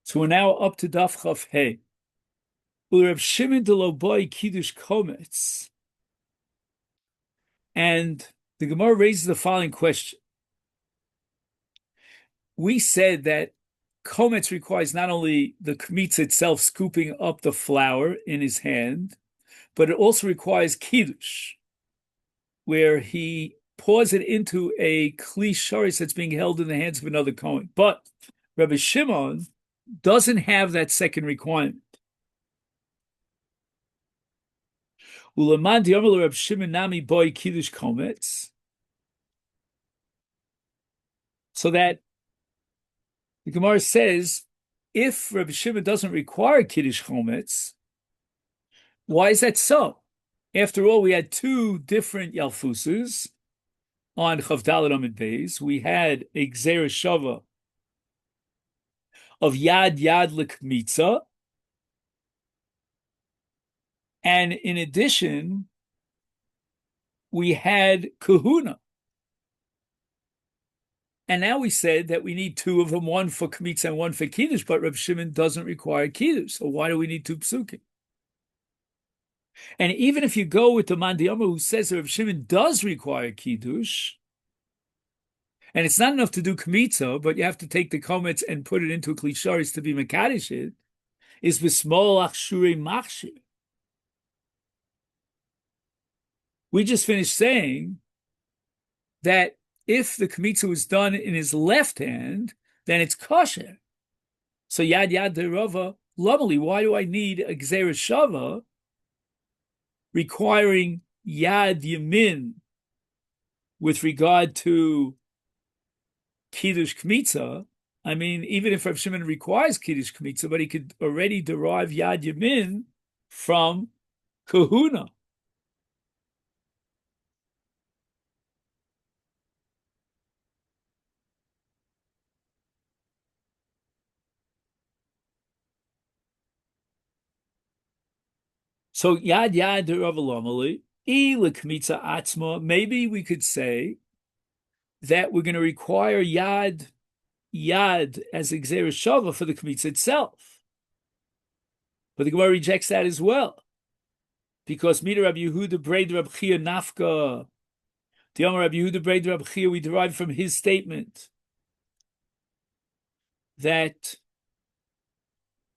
So we're now up to Daf Chaf Hey. Reb Shimon de Loboy Kiddush Kometz. And the Gemara raises the following question. We said that Kometz requires not only the Kmitz itself scooping up the flour in his hand, but it also requires Kiddush, where he pours it into a Kli Sharis that's being held in the hands of another Kohen. But Rabbi Shimon doesn't have that second requirement. Ulaman di'omer Reb Shimon nami boy kiddush kometz, so that the Gemara says, if Reb Shimon doesn't require kiddush kometz, why is that so? After all, we had two different yalfuses on Chavdalad Amid Beis. We had a gzera shava of yad l'kmitza, and in addition, we had kahuna. And now we said that we need two of them, one for kmitza and one for kiddush, but Reb Shimon doesn't require kiddush. So why do we need two psukim? And even if you go with the Mandiyama who says that Reb Shimon does require kiddush, and it's not enough to do kmitza, but you have to take the kometz and put it into a klisharis to be mekadosh it, is b'smol achshure machshir. We just finished saying that if the kmitza was done in his left hand, then it's kosher. So yad derava lovely. Why do I need a gzera shava requiring yad yamin with regard to kiddush kmitza? I mean, even if Rav Shimon requires kiddush kmitza, but he could already derive yad yamin from kahuna. So yad Rav Lomali, kmitza atzma. Maybe we could say that we're going to require yad as a gzera shava for the kmitza itself. But the Gemara rejects that as well, because Mida Rabbi Yehuda Breid Rabbi Chia Nafka, the Amar Rabbi Yehuda Breid Rabbi Chia, we derive from his statement that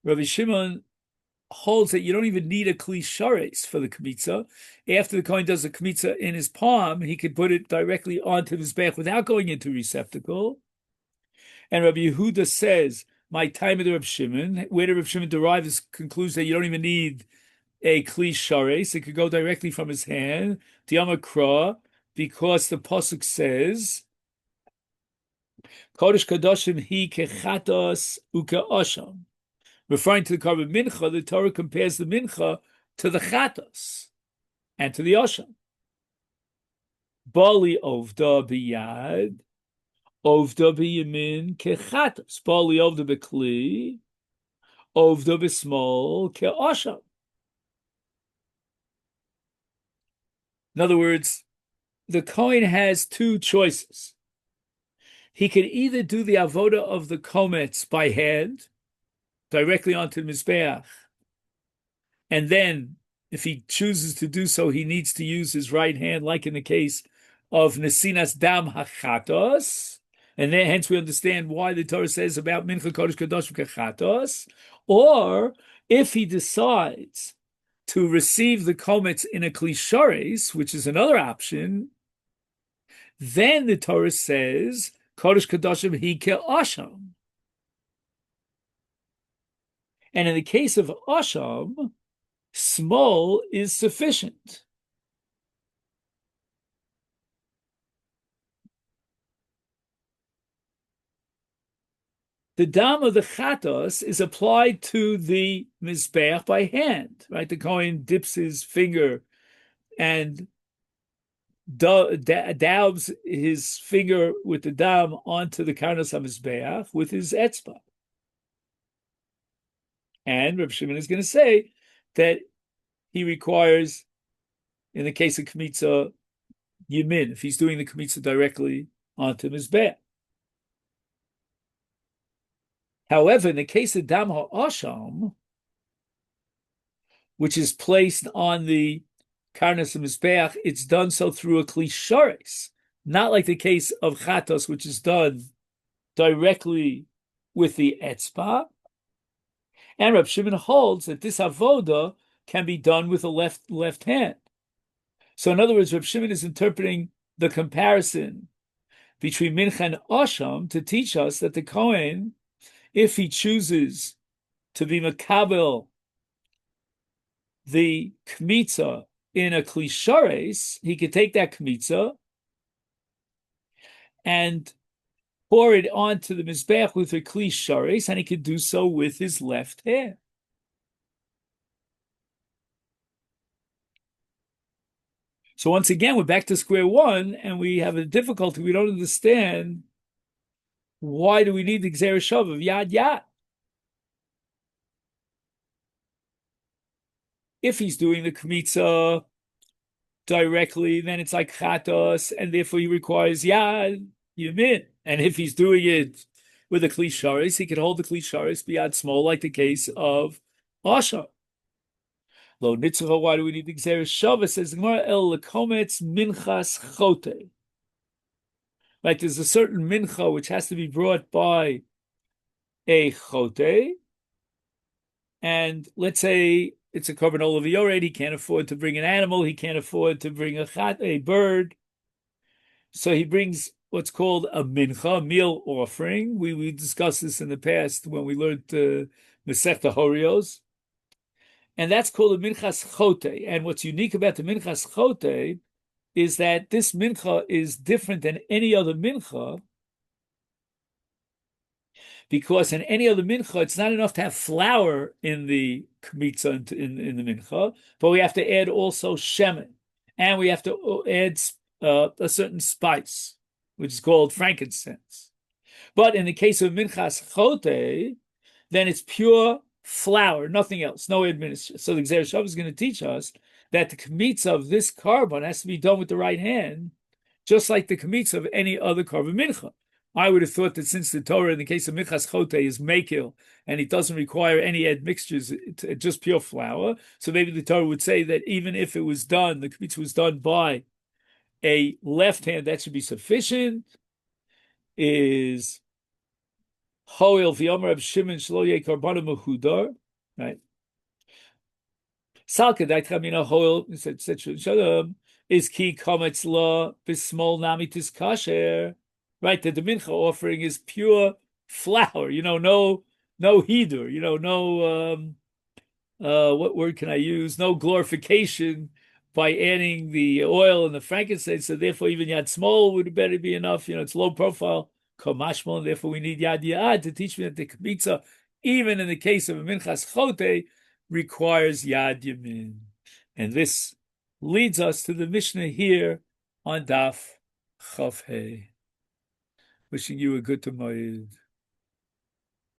Rabbi Shimon holds that you don't even need a kli shares for the kmitza. After the kohen does the kmitza in his palm, he could put it directly onto his back without going into receptacle. And Rabbi Yehuda says, my time of the Rabbi Shimon, where did Rabbi Shimon derive his conclusion that you don't even need a kli shares, it could go directly from his hand, Diyama Kra, because the pasuk says, Kodesh Kadoshim hi kechatos ukeosham. Referring to the korban mincha, the Torah compares the mincha to the chatos and to the osham. Bali ovda biyad, ovda biyamin kechatos. Bali ovda bekli, ovda besmol keosham. In other words, the kohen has two choices. He could either do the avoda of the kometz by hand, directly onto the mizbeach, and then, if he chooses to do so, he needs to use his right hand, like in the case of nesinas dam hachatos, and then hence we understand why the Torah says about mincha kodesh kadosh kachatos. Or if he decides to receive the kometz in a klishares, which is another option, then the Torah says kodesh kadoshim hi ke'asham. And in the case of asham, small is sufficient. The dam of the chatos is applied to the mizbeach by hand, right? The kohen dips his finger and dabs his finger with the dam onto the karnos hamizbeach with his etzbah. And Reb Shimon is going to say that he requires, in the case of kmitza, yamin, if he's doing the kmitza directly onto mizbeach. However, in the case of dam ha'asham, which is placed on the karnas mizbeach, it's done so through a klisharis, not like the case of chatos, which is done directly with the etzba. And Reb Shimon holds that this avoda can be done with the left hand. So in other words, Reb Shimon is interpreting the comparison between mincha and asham to teach us that the Kohen, if he chooses to be makabel the kmitza in a klishares, he could take that kmitza and pour it onto the mizbeach with a klishares, and he could do so with his left hand. So once again, we're back to square one, and we have a difficulty. We don't understand why do we need the gzera shav of yad yad. If he's doing the kmitza directly, then it's like chatos, and therefore he requires yad yamin. And if he's doing it with a klisharis, he could hold the klisharis beyond small, like the case of Asha. Lo nitzcha, why do we need the gzera shav? Says the Gemara, el lekometz minchas chote. Right, there's a certain mincha which has to be brought by a chote, and let's say it's a korban olav, he can't afford to bring an animal, he can't afford to bring a bird, so he brings what's called a mincha, meal offering. We discussed this in the past when we learned Masechta Horios, and that's called a minchas chote. And what's unique about the minchas chote is that this mincha is different than any other mincha, because in any other mincha, it's not enough to have flour in the kmitza in the mincha, but we have to add also shemen, and we have to add a certain spice, which is called frankincense. But in the case of minchas chote, then it's pure flour, nothing else, no administration. So the Gzera Shav is going to teach us that the kmitza of this korban has to be done with the right hand, just like the kmitza of any other korban mincha. I would have thought that since the Torah in the case of minchas chote is mekil and it doesn't require any admixtures, just pure flour, so maybe the Torah would say that even if it was done, the kmitza was done by a left hand, that should be sufficient. Is Hoil v'yomer Reb Shimon shelo yeh karbana mehudar, right? Salka da'itchamina Hoil shalom is ki kametz la b'smol namitis kasher, right? That the mincha offering is pure flour, no hidur, no what word can I use? No glorification by adding the oil and the frankincense. So therefore, even yad small would better be enough. It's low profile. Kamashmal, and therefore we need yad yad to teach me that the kmitza, even in the case of a minchas chote, requires yad yamin. And this leads us to the Mishnah here on Daf Chav Hey. Wishing you a good Moed.